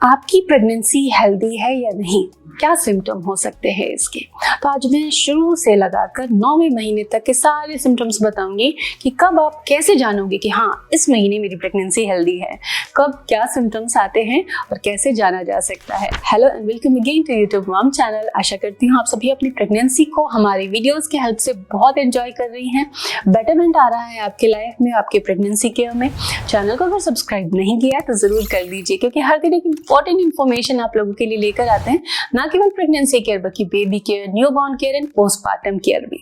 आपकी pregnancy healthy है या नहीं, क्या सिम्टम हो सकते हैं इसके। तो आज मैं शुरू से लगाकर 9वें महीने तक के सारे सिम्टम्स बताऊंगी कि कब आप कैसे जानोगे कि हाँ इस महीने मेरी प्रेगनेंसी हेल्दी है, कब क्या सिम्टम्स आते हैं और कैसे जाना जा सकता है। Hello and welcome again to YouTube mom channel. आशा करती हूँ आप सभी अपनी प्रेगनेंसी को हमारी वीडियोस की हेल्प से बहुत एंजॉय कर रही हैं, बेटरमेंट आ रहा है आपके लाइफ में, आपके प्रेगनेंसी केयर में। चैनल को अगर सब्सक्राइब नहीं किया तो जरूर कर लीजिए, क्योंकि हर दिन एक इंपॉर्टेंट इन्फॉर्मेशन आप लोगों के लिए लेकर आते हैं, ना केवल प्रेगनेंसी केयर बल्कि baby care, newborn care and postpartum care भी।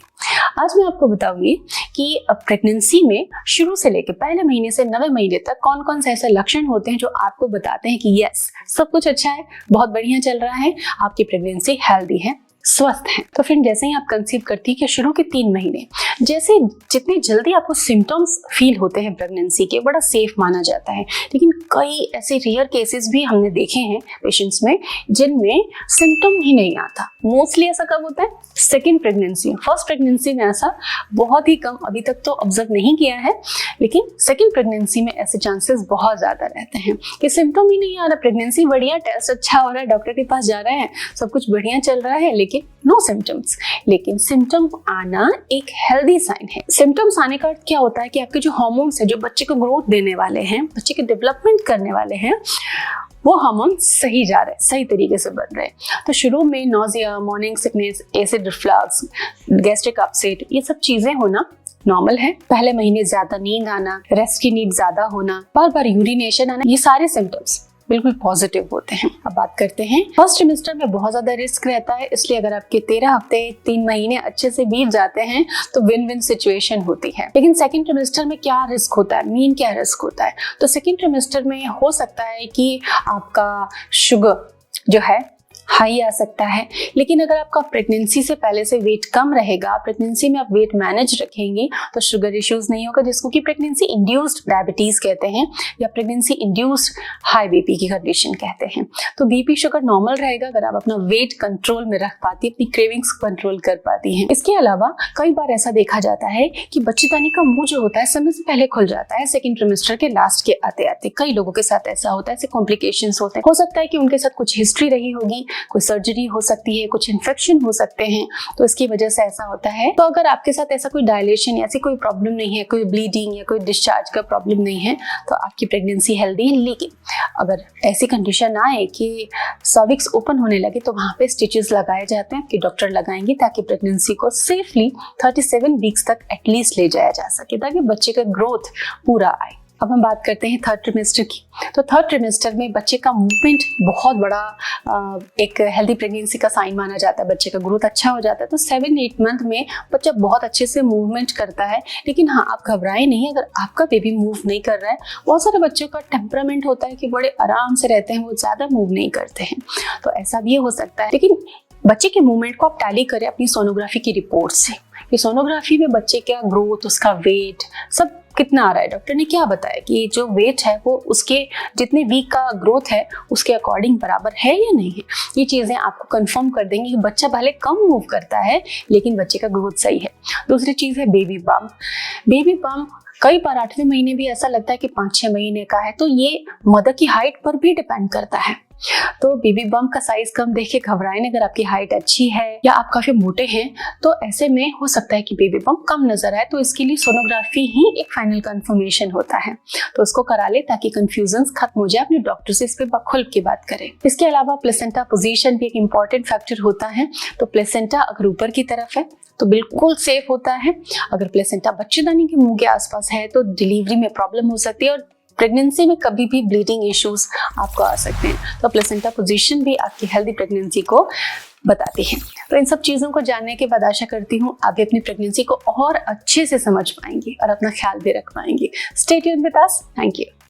आज मैं आपको बताऊंगी कि प्रेगनेंसी में शुरू से लेकर पहले महीने से 9वें महीने तक कौन कौन से ऐसे लक्षण होते हैं जो आपको बताते हैं कि यस सब कुछ अच्छा है, बहुत बढ़िया चल रहा है, आपकी प्रेगनेंसी हेल्दी है, स्वस्थ हैं। तो फ्रेंड, जैसे ही आप कंसीव करती है कि शुरू के 3 महीने जैसे जितनी जल्दी आपको सिम्टम्स फील होते हैं प्रेगनेंसी के, बड़ा सेफ माना जाता है। लेकिन कई ऐसे रेयर केसेस भी हमने देखे हैं पेशेंट्स में जिनमें सिम्टम ही नहीं आता। मोस्टली ऐसा कब होता है? Second pregnancy. फर्स्ट प्रेगनेंसी में ऐसा बहुत ही कम अभी तक तो ऑब्जर्व नहीं किया है, लेकिन सेकेंड प्रेगनेंसी में ऐसे चांसेस बहुत ज्यादा रहते हैं कि सिम्टम ही नहीं आ रहा, प्रेगनेंसी बढ़िया, टेस्ट अच्छा हो रहा है, डॉक्टर के पास जा रहे हैं, सब कुछ बढ़िया चल रहा है, लेकिन नो सिम्टम्स। लेकिन सिम्टम आना एक हेल्दी साइन है। सिम्टम्स आने का अर्थ क्या होता है कि आपके जो हार्मोन्स है, जो बच्चे को ग्रोथ देने वाले हैं, बच्चे के डेवलपमेंट करने वाले हैं, वो हार्मोन सही जा रहे हैं, सही तरीके से बन रहे हैं। तो शुरू में nausea, morning sickness, acid reflux, gastric upset, ये सब चीजें होना नॉर्मल है। पहले महीने ज्यादा नींद आना, रेस्ट की नीड ज्यादा होना, बार बार यूरिनेशन आना, ये सारे सिम्टम्स बिल्कुल पॉजिटिव होते हैं। अब बात करते हैं, फर्स्ट ट्रिमेस्टर में बहुत ज्यादा रिस्क रहता है, इसलिए अगर आपके 13 हफ्ते 3 महीने अच्छे से बीत जाते हैं तो विन विन सिचुएशन होती है। लेकिन सेकंड ट्रिमेस्टर में क्या रिस्क होता है, मेन क्या रिस्क होता है? तो सेकंड ट्रिमेस्टर में हो सकता है कि आपका शुगर जो है हाई आ सकता है। लेकिन अगर आपका प्रेगनेंसी से पहले से वेट कम रहेगा, प्रेगनेंसी में आप वेट मैनेज रखेंगे, तो शुगर इश्यूज नहीं होगा, जिसको कि प्रेगनेंसी इंड्यूस्ड डायबिटीज कहते हैं या प्रेगनेंसी इंड्यूस्ड हाई बीपी की कंडीशन कहते हैं। तो बीपी शुगर नॉर्मल रहेगा अगर आप अपना वेट कंट्रोल में रख पाती है, अपनी क्रेविंग्स कंट्रोल कर पाती हैं। इसके अलावा कई बार ऐसा देखा जाता है कि बच्चेदानी का मुंह जो होता है समय से पहले खुल जाता है सेकेंड ट्रिमेस्टर के लास्ट के आते आते। कई लोगों के साथ ऐसा होता है, ऐसे कॉम्प्लिकेशंस होते हैं। हो सकता है कि उनके साथ कुछ हिस्ट्री रही होगी, कोई सर्जरी हो सकती है, कुछ इन्फेक्शन हो सकते हैं, तो इसकी वजह से ऐसा होता है। तो अगर आपके साथ ऐसा कोई डायलेशन या ऐसी कोई प्रॉब्लम नहीं है, कोई ब्लीडिंग या कोई डिस्चार्ज का प्रॉब्लम नहीं है, तो आपकी प्रेगनेंसी हेल्दी है। लेकिन अगर ऐसी कंडीशन आए कि सर्विक्स ओपन होने लगे तो वहां पे स्टिचेस लगाए जाते हैं कि डॉक्टर लगाएंगे, ताकि प्रेगनेंसी को सेफली 37 वीक्स तक एटलीस्ट ले जाया जा सके, ताकि बच्चे का ग्रोथ पूरा आए। अब हम बात करते हैं थर्ड ट्रिमेस्टर की। तो थर्ड ट्रिमेस्टर में बच्चे का मूवमेंट बहुत बड़ा एक हेल्दी प्रेगनेंसी का साइन माना जाता है। बच्चे का ग्रोथ अच्छा हो जाता है। तो 7-8 मंथ में बच्चा बहुत अच्छे से मूवमेंट करता है। लेकिन हाँ, आप घबराए नहीं अगर आपका बेबी मूव नहीं कर रहा है। बहुत सारे बच्चों का टेम्परामेंट होता है कि बड़े आराम से रहते हैं, वो ज़्यादा मूव नहीं करते हैं, तो ऐसा भी हो सकता है। लेकिन बच्चे के मूवमेंट को आप टैली करें अपनी सोनोग्राफी की रिपोर्ट से कि सोनोग्राफी में बच्चे का ग्रोथ, उसका वेट सब कितना आ रहा है। डॉक्टर ने क्या बताया कि जो वेट है वो उसके जितने वीक का ग्रोथ है उसके अकॉर्डिंग बराबर है या नहीं है। ये चीज़ें आपको कंफर्म कर देंगी कि बच्चा भले कम मूव करता है लेकिन बच्चे का ग्रोथ सही है। दूसरी चीज़ है बेबी बम्प। बेबी बम्प कई बार 8वें महीने भी ऐसा लगता है कि 5-6 महीने का है, तो ये मदर की हाइट पर भी डिपेंड करता है। तो बेबी बम्प का साइज कम देख के घबराएं। अगर आपकी हाइट अच्छी है या आप काफी मोटे हैं तो ऐसे में हो सकता है कि बेबी बम्प कम नजर आए, तो इसके लिए सोनोग्राफी ही एक फाइनल कंफर्मेशन होता है, तो उसको करा ले ताकि कंफ्यूजन खत्म हो जाए। अपने डॉक्टर से इस पे खुल के बात करें। इसके अलावा प्लेसेंटा पोजीशन भी एक इंपॉर्टेंट फैक्टर होता है। तो प्लेसेंटा अगर ऊपर की तरफ है तो बिल्कुल सेफ होता है। अगर प्लेसेंटा बच्चेदानी के मुंह के आसपास है तो डिलीवरी में प्रॉब्लम हो सकती है और प्रेगनेंसी में कभी भी ब्लीडिंग इश्यूज आपको आ सकते हैं। तो प्लेसेंटा पोजीशन भी आपकी हेल्दी प्रेगनेंसी को बताती है। तो इन सब चीज़ों को जानने के बाद आशा करती हूँ आप भी अपनी प्रेगनेंसी को और अच्छे से समझ पाएंगी और अपना ख्याल भी रख पाएंगी। Stay tuned with us. Thank you.